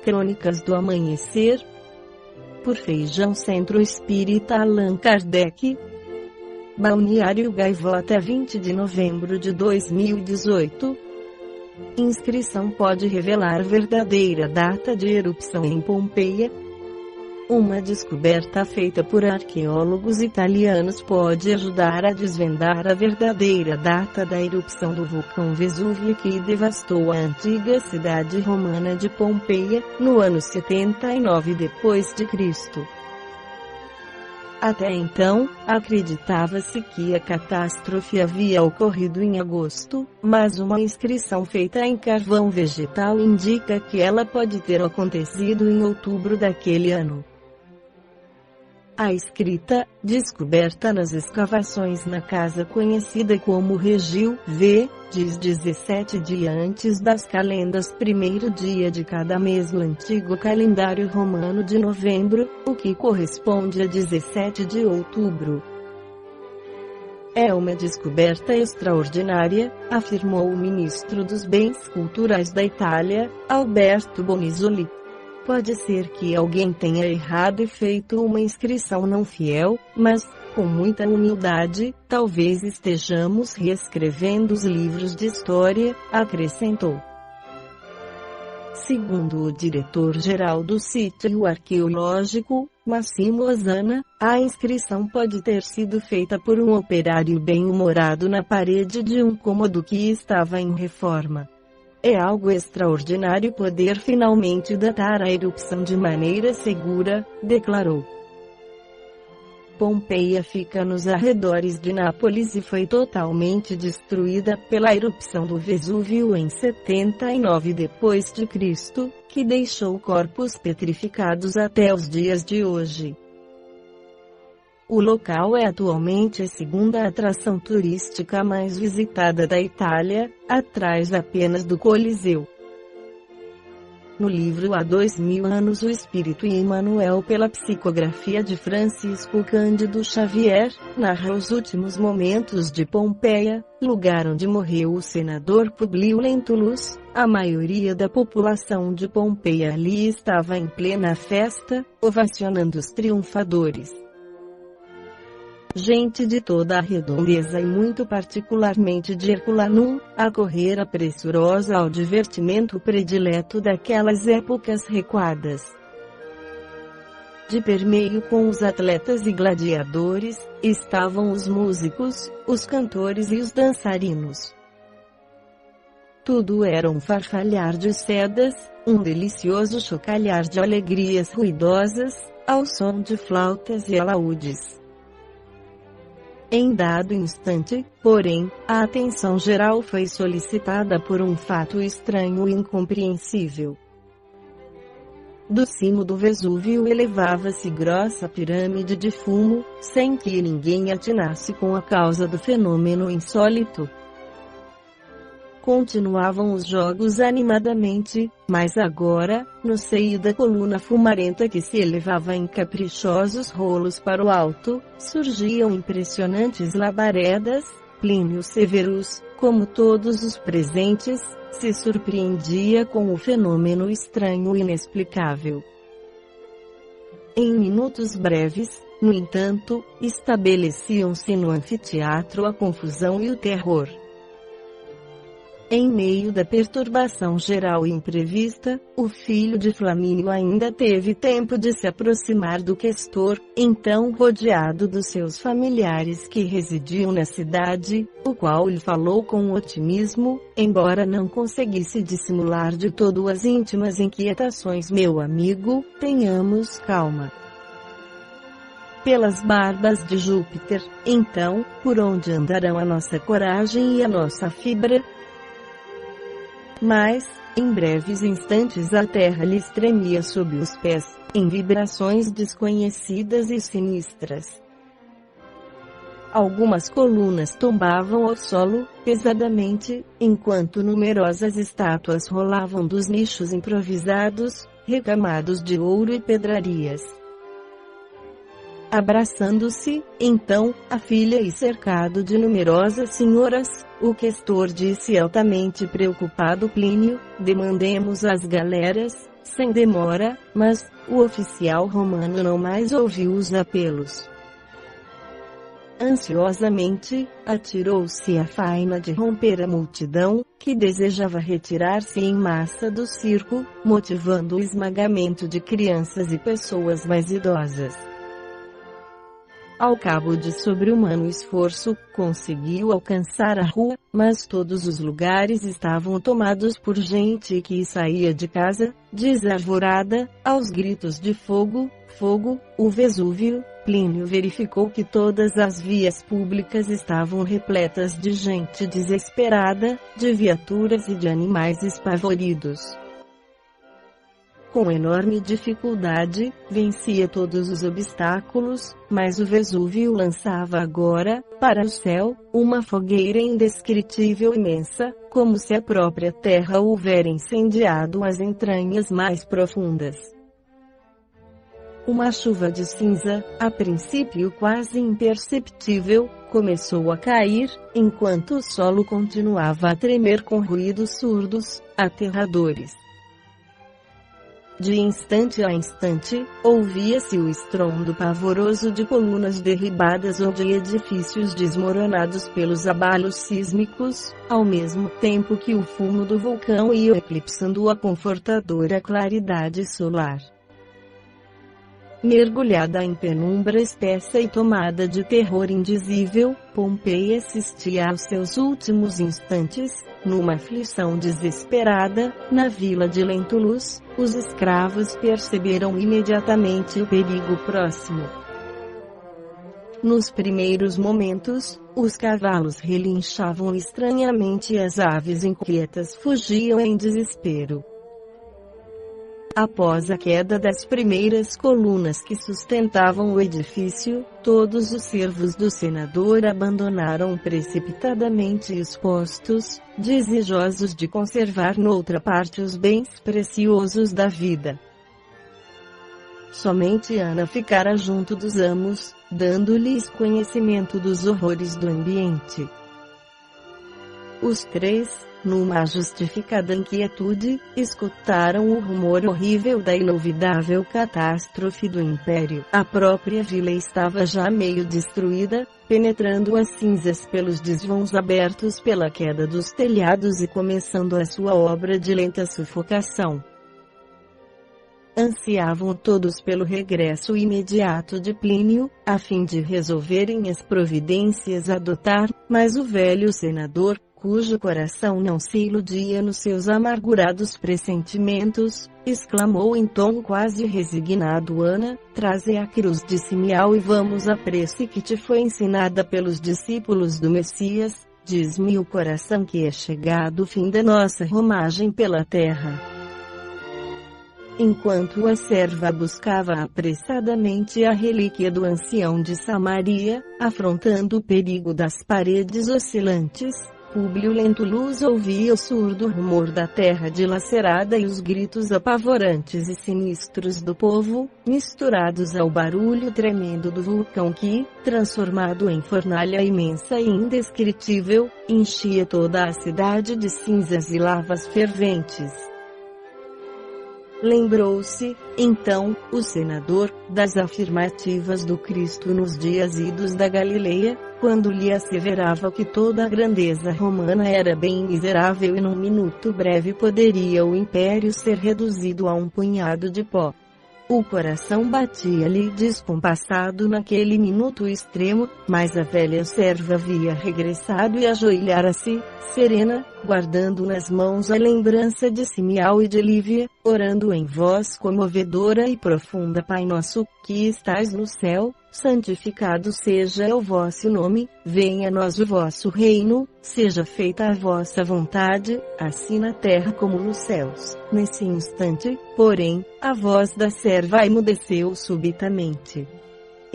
Crônicas do Amanhecer, por Feijão Centro Espírita Allan Kardec. Balneário Gaivota, 20 de novembro de 2018. Inscrição pode revelar verdadeira data de erupção em Pompeia. Uma descoberta feita por arqueólogos italianos pode ajudar a desvendar a verdadeira data da erupção do vulcão Vesúvio que devastou a antiga cidade romana de Pompeia, no ano 79 d.C. Até então, acreditava-se que a catástrofe havia ocorrido em agosto, mas uma inscrição feita em carvão vegetal indica que ela pode ter acontecido em outubro daquele ano. A escrita, descoberta nas escavações na casa conhecida como Regil V, diz 17 dias antes das calendas, primeiro dia de cada mês do antigo calendário romano de novembro, o que corresponde a 17 de outubro. É uma descoberta extraordinária, afirmou o ministro dos Bens Culturais da Itália, Alberto Bonisoli. Pode ser que alguém tenha errado e feito uma inscrição não fiel, mas, com muita humildade, talvez estejamos reescrevendo os livros de história, acrescentou. Segundo o diretor-geral do sítio arqueológico, Massimo Ozzana, a inscrição pode ter sido feita por um operário bem-humorado na parede de um cômodo que estava em reforma. É algo extraordinário poder finalmente datar a erupção de maneira segura, declarou. Pompeia fica nos arredores de Nápoles e foi totalmente destruída pela erupção do Vesúvio em 79 d.C., que deixou corpos petrificados até os dias de hoje. O local é atualmente a segunda atração turística mais visitada da Itália, atrás apenas do Coliseu. No livro Há 2000 anos o Espírito e Emmanuel, pela psicografia de Francisco Cândido Xavier, narra os últimos momentos de Pompeia, lugar onde morreu o senador Publio Lentulus. A maioria da população de Pompeia ali estava em plena festa, ovacionando os triunfadores. Gente de toda a redondeza e muito particularmente de Herculanum, a correr pressurosa ao divertimento predileto daquelas épocas recuadas. De permeio com os atletas e gladiadores, estavam os músicos, os cantores e os dançarinos. Tudo era um farfalhar de sedas, um delicioso chocalhar de alegrias ruidosas, ao som de flautas e alaúdes. Em dado instante, porém, a atenção geral foi solicitada por um fato estranho e incompreensível. Do cimo do Vesúvio elevava-se grossa pirâmide de fumo, sem que ninguém atinasse com a causa do fenômeno insólito. Continuavam os jogos animadamente, mas agora, no seio da coluna fumarenta que se elevava em caprichosos rolos para o alto, surgiam impressionantes labaredas. Plínio Severus, como todos os presentes, se surpreendia com o fenômeno estranho e inexplicável. Em minutos breves, no entanto, estabeleciam-se no anfiteatro a confusão e o terror. Em meio da perturbação geral e imprevista, o filho de Flamínio ainda teve tempo de se aproximar do questor, então rodeado dos seus familiares que residiam na cidade, o qual lhe falou com otimismo, embora não conseguisse dissimular de todo as íntimas inquietações. Meu amigo, tenhamos calma. Pelas barbas de Júpiter, então, por onde andarão a nossa coragem e a nossa fibra? Mas, em breves instantes a terra lhes tremia sob os pés, em vibrações desconhecidas e sinistras. Algumas colunas tombavam ao solo, pesadamente, enquanto numerosas estátuas rolavam dos nichos improvisados, recamados de ouro e pedrarias. Abraçando-se, então, a filha e cercado de numerosas senhoras, o questor disse altamente preocupado: Plínio, demandemos às galeras, sem demora, mas o oficial romano não mais ouviu os apelos. Ansiosamente, atirou-se à faina de romper a multidão, que desejava retirar-se em massa do circo, motivando o esmagamento de crianças e pessoas mais idosas. Ao cabo de sobre-humano esforço, conseguiu alcançar a rua, mas todos os lugares estavam tomados por gente que saía de casa, desarvorada, aos gritos de fogo, fogo. O Vesúvio, Plínio verificou que todas as vias públicas estavam repletas de gente desesperada, de viaturas e de animais espavoridos. Com enorme dificuldade, vencia todos os obstáculos, mas o Vesúvio lançava agora, para o céu, uma fogueira indescritível imensa, como se a própria terra houvera incendiado as entranhas mais profundas. Uma chuva de cinza, a princípio quase imperceptível, começou a cair, enquanto o solo continuava a tremer com ruídos surdos, aterradores. De instante a instante, ouvia-se o estrondo pavoroso de colunas derribadas ou de edifícios desmoronados pelos abalos sísmicos, ao mesmo tempo que o fumo do vulcão ia eclipsando a confortadora claridade solar. Mergulhada em penumbra espessa e tomada de terror indizível, Pompeia assistia aos seus últimos instantes, numa aflição desesperada. Na vila de Lentulus, os escravos perceberam imediatamente o perigo próximo. Nos primeiros momentos, os cavalos relinchavam estranhamente e as aves inquietas fugiam em desespero. Após a queda das primeiras colunas que sustentavam o edifício, todos os servos do senador abandonaram precipitadamente os postos, desejosos de conservar noutra parte os bens preciosos da vida. Somente Ana ficara junto dos amos, dando-lhes conhecimento dos horrores do ambiente. Os três, numa justificada inquietude, escutaram o rumor horrível da inolvidável catástrofe do império. A própria vila estava já meio destruída, penetrando as cinzas pelos desvãos abertos pela queda dos telhados e começando a sua obra de lenta sufocação. Ansiavam todos pelo regresso imediato de Plínio, a fim de resolverem as providências a adotar, mas o velho senador, cujo coração não se iludia nos seus amargurados pressentimentos, exclamou em tom quase resignado: Ana, traze a cruz de Simeão e vamos à prece que te foi ensinada pelos discípulos do Messias. Diz-me o coração que é chegado o fim da nossa romagem pela terra. Enquanto a serva buscava apressadamente a relíquia do ancião de Samaria, afrontando o perigo das paredes oscilantes, Públio Lentulus ouvia o surdo rumor da terra dilacerada e os gritos apavorantes e sinistros do povo, misturados ao barulho tremendo do vulcão que, transformado em fornalha imensa e indescritível, enchia toda a cidade de cinzas e lavas ferventes. Lembrou-se, então, o senador, das afirmativas do Cristo nos dias idos da Galileia, quando lhe asseverava que toda a grandeza romana era bem miserável e num minuto breve poderia o império ser reduzido a um punhado de pó. O coração batia-lhe descompassado naquele minuto extremo, mas a velha serva havia regressado e ajoelhara-se, serena, guardando nas mãos a lembrança de Simeão e de Lívia, orando em voz comovedora e profunda: Pai nosso, que estais no céu, santificado seja o vosso nome, venha a nós o vosso reino, seja feita a vossa vontade, assim na terra como nos céus. Nesse instante, porém, a voz da serva emudeceu subitamente.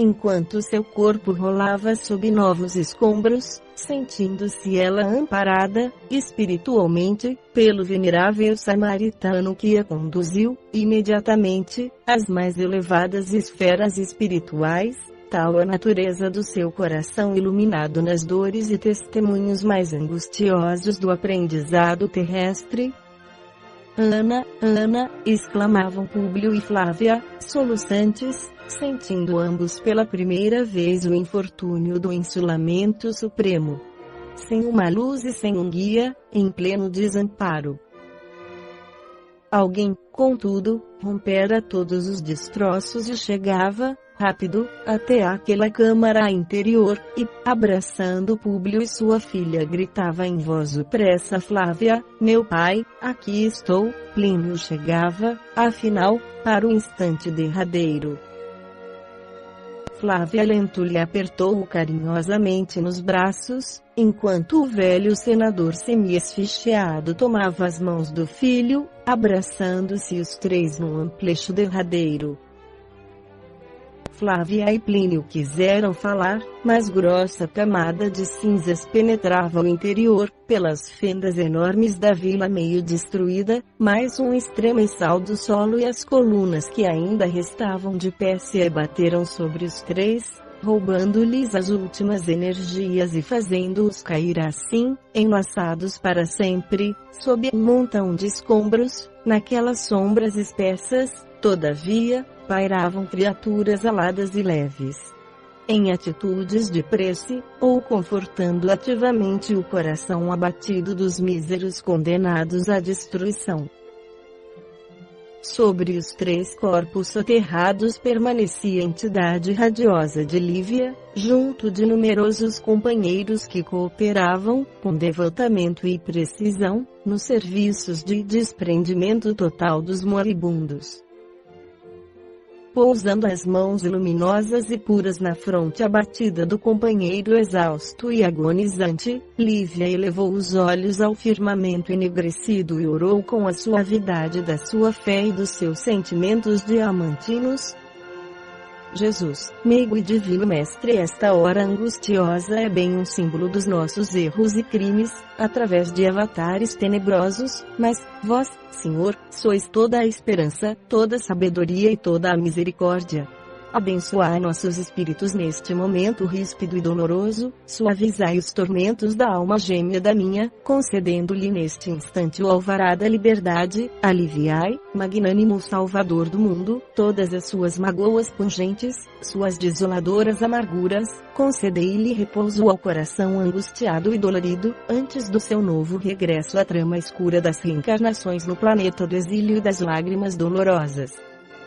Enquanto seu corpo rolava sob novos escombros, sentindo-se ela amparada, espiritualmente, pelo venerável samaritano que a conduziu, imediatamente, às mais elevadas esferas espirituais, tal a natureza do seu coração iluminado nas dores e testemunhos mais angustiosos do aprendizado terrestre. Ana, Ana, exclamavam Públio e Flávia, soluçantes, sentindo ambos pela primeira vez o infortúnio do insulamento supremo. Sem uma luz e sem um guia, em pleno desamparo. Alguém, contudo, rompera todos os destroços e chegava, rápido, até aquela câmara interior, e, abraçando Públio e sua filha, gritava em voz opressa: Flávia, meu pai, aqui estou. Plínio chegava, afinal, para o instante derradeiro. Flávia lento lhe apertou-o carinhosamente nos braços, enquanto o velho senador semi-esficheado tomava as mãos do filho, abraçando-se os três num amplexo derradeiro. Flávia e Plínio quiseram falar, mas grossa camada de cinzas penetrava o interior, pelas fendas enormes da vila meio destruída, mais um extremissal do solo e as colunas que ainda restavam de pé se abateram sobre os três, roubando-lhes as últimas energias e fazendo-os cair assim, enlaçados para sempre, sob um montão de escombros, naquelas sombras espessas. Todavia, pairavam criaturas aladas e leves, em atitudes de prece, ou confortando ativamente o coração abatido dos míseros condenados à destruição. Sobre os três corpos soterrados permanecia a entidade radiosa de Lívia, junto de numerosos companheiros que cooperavam, com devotamento e precisão, nos serviços de desprendimento total dos moribundos. Pousando as mãos luminosas e puras na fronte abatida do companheiro exausto e agonizante, Lívia elevou os olhos ao firmamento enegrecido e orou com a suavidade da sua fé e dos seus sentimentos diamantinos. Jesus, meigo e divino mestre, esta hora angustiosa é bem um símbolo dos nossos erros e crimes, através de avatares tenebrosos, mas, vós, Senhor, sois toda a esperança, toda a sabedoria e toda a misericórdia. Abençoai nossos espíritos neste momento ríspido e doloroso, suavizai os tormentos da alma gêmea da minha, concedendo-lhe neste instante o alvará da liberdade, aliviai, magnânimo Salvador do mundo, todas as suas mágoas pungentes, suas desoladoras amarguras, concedei-lhe repouso ao coração angustiado e dolorido, antes do seu novo regresso à trama escura das reencarnações no planeta do exílio e das lágrimas dolorosas.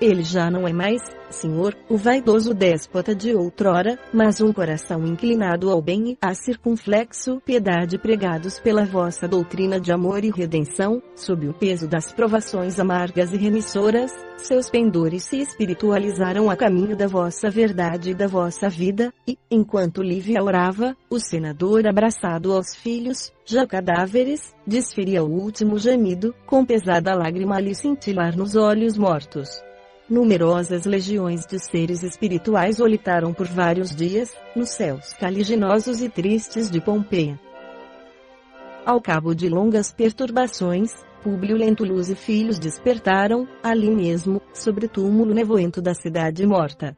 Ele já não é mais, Senhor, o vaidoso déspota de outrora, mas um coração inclinado ao bem e à circunflexo piedade pregados pela vossa doutrina de amor e redenção, sob o peso das provações amargas e remissoras, seus pendores se espiritualizaram a caminho da vossa verdade e da vossa vida, e, enquanto Lívia orava, o senador abraçado aos filhos, já cadáveres, desferia o último gemido, com pesada lágrima a lhe cintilar nos olhos mortos. Numerosas legiões de seres espirituais olitaram por vários dias, nos céus caliginosos e tristes de Pompeia. Ao cabo de longas perturbações, Públio Lentulus e filhos despertaram, ali mesmo, sobre o túmulo nevoento da cidade morta.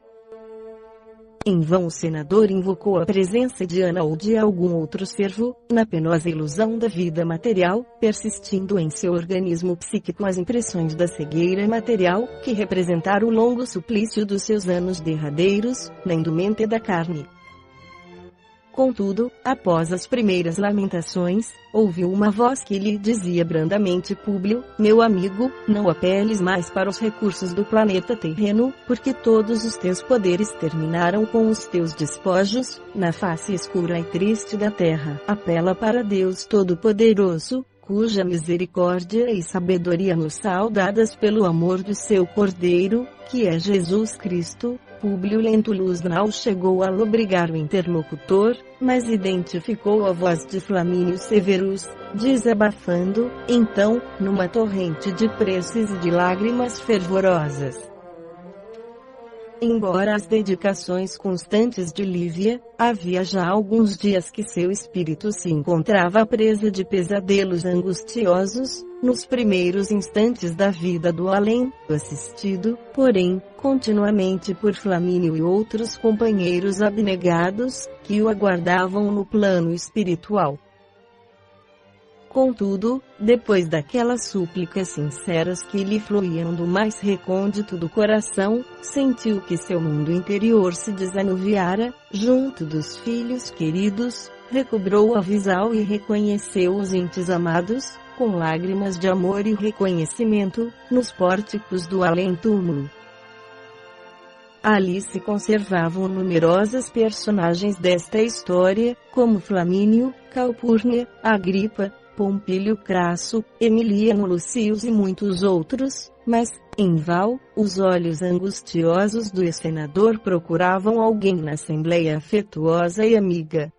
Em vão o senador invocou a presença de Ana ou de algum outro servo, na penosa ilusão da vida material, persistindo em seu organismo psíquico as impressões da cegueira material, que representaram o longo suplício dos seus anos derradeiros, na indumenta da carne. Contudo, após as primeiras lamentações, ouviu uma voz que lhe dizia brandamente: Públio, meu amigo, não apeles mais para os recursos do planeta terreno, porque todos os teus poderes terminaram com os teus despojos, na face escura e triste da terra. Apela para Deus Todo-Poderoso, cuja misericórdia e sabedoria nos são dadas pelo amor do seu Cordeiro, que é Jesus Cristo. Públio Lentulus não chegou a lobrigar o interlocutor, mas identificou a voz de Flamínio Severus, desabafando, então, numa torrente de preces e de lágrimas fervorosas. Embora as dedicações constantes de Lívia, havia já alguns dias que seu espírito se encontrava preso de pesadelos angustiosos, nos primeiros instantes da vida do além, assistido, porém, continuamente por Flamínio e outros companheiros abnegados, que o aguardavam no plano espiritual. Contudo, depois daquelas súplicas sinceras que lhe fluíam do mais recôndito do coração, sentiu que seu mundo interior se desanuviara, junto dos filhos queridos, recobrou a visão e reconheceu os entes amados, com lágrimas de amor e reconhecimento, nos pórticos do além-túmulo. Ali se conservavam numerosas personagens desta história, como Flamínio, Calpurnia, Agripa, Pompílio Crasso, Emiliano Lucius e muitos outros, mas, em vão, os olhos angustiosos do senador procuravam alguém na assembleia afetuosa e amiga.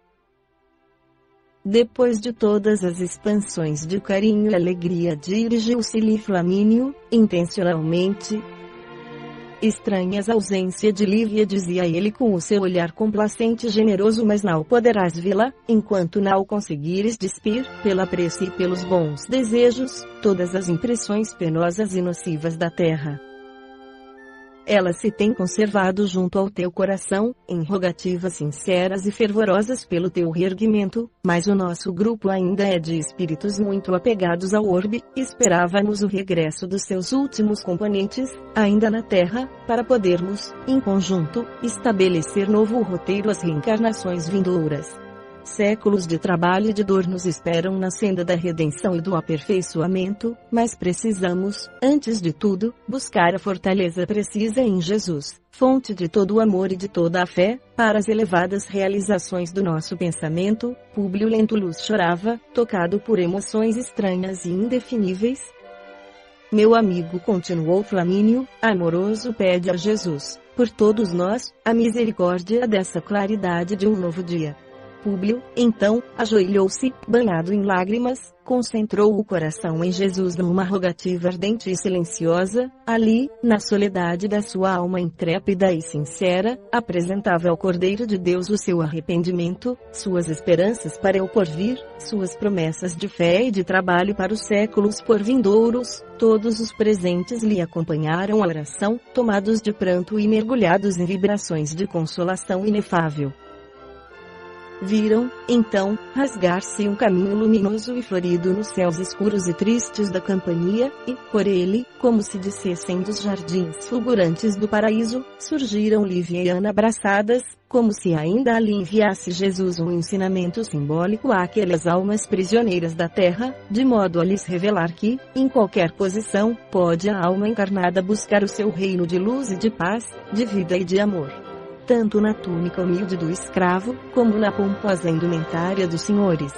Depois de todas as expansões de carinho e alegria, dirigiu-se-lhe Flamínio, intencionalmente. Estranhas a ausência de Lívia, dizia ele com o seu olhar complacente e generoso, mas não poderás vê-la, enquanto não conseguires despir, pela prece e pelos bons desejos, todas as impressões penosas e nocivas da terra. Ela se tem conservado junto ao teu coração, em rogativas sinceras e fervorosas pelo teu reerguimento, mas o nosso grupo ainda é de espíritos muito apegados ao orbe, esperávamos o regresso dos seus últimos componentes, ainda na Terra, para podermos, em conjunto, estabelecer novo roteiro às reencarnações vindouras. Séculos de trabalho e de dor nos esperam na senda da redenção e do aperfeiçoamento, mas precisamos, antes de tudo, buscar a fortaleza precisa em Jesus, fonte de todo o amor e de toda a fé, para as elevadas realizações do nosso pensamento. Públio Lentulus chorava, tocado por emoções estranhas e indefiníveis. Meu amigo, continuou Flamínio, amoroso, pede a Jesus, por todos nós, a misericórdia dessa claridade de um novo dia. Públio, então, ajoelhou-se, banhado em lágrimas, concentrou o coração em Jesus numa rogativa ardente e silenciosa. Ali, na soledade da sua alma intrépida e sincera, apresentava ao Cordeiro de Deus o seu arrependimento, suas esperanças para o porvir, suas promessas de fé e de trabalho para os séculos por vindouros. Todos os presentes lhe acompanharam a oração, tomados de pranto e mergulhados em vibrações de consolação inefável. Viram, então, rasgar-se um caminho luminoso e florido nos céus escuros e tristes da Campania, e, por ele, como se dissessem dos jardins fulgurantes do paraíso, surgiram Lívia e Ana abraçadas, como se ainda ali enviasse Jesus um ensinamento simbólico àquelas almas prisioneiras da terra, de modo a lhes revelar que, em qualquer posição, pode a alma encarnada buscar o seu reino de luz e de paz, de vida e de amor. Tanto na túnica humilde do escravo, como na pomposa indumentária dos senhores.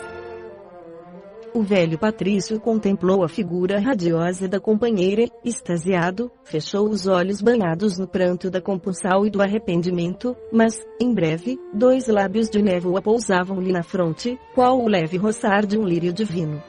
O velho patrício contemplou a figura radiosa da companheira, extasiado, fechou os olhos banhados no pranto da compulsão e do arrependimento, mas, em breve, dois lábios de névoa pousavam-lhe na fronte, qual o leve roçar de um lírio divino.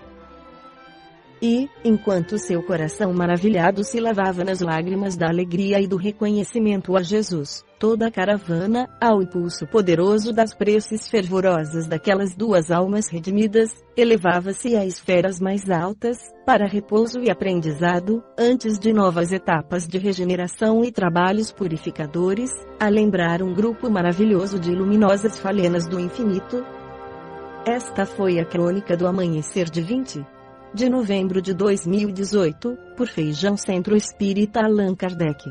E, enquanto seu coração maravilhado se lavava nas lágrimas da alegria e do reconhecimento a Jesus, toda a caravana, ao impulso poderoso das preces fervorosas daquelas duas almas redimidas, elevava-se a esferas mais altas, para repouso e aprendizado, antes de novas etapas de regeneração e trabalhos purificadores, a lembrar um grupo maravilhoso de luminosas falenas do infinito. Esta foi a crônica do amanhecer de 20 de novembro de 2018, por Feijão Centro Espírita Allan Kardec.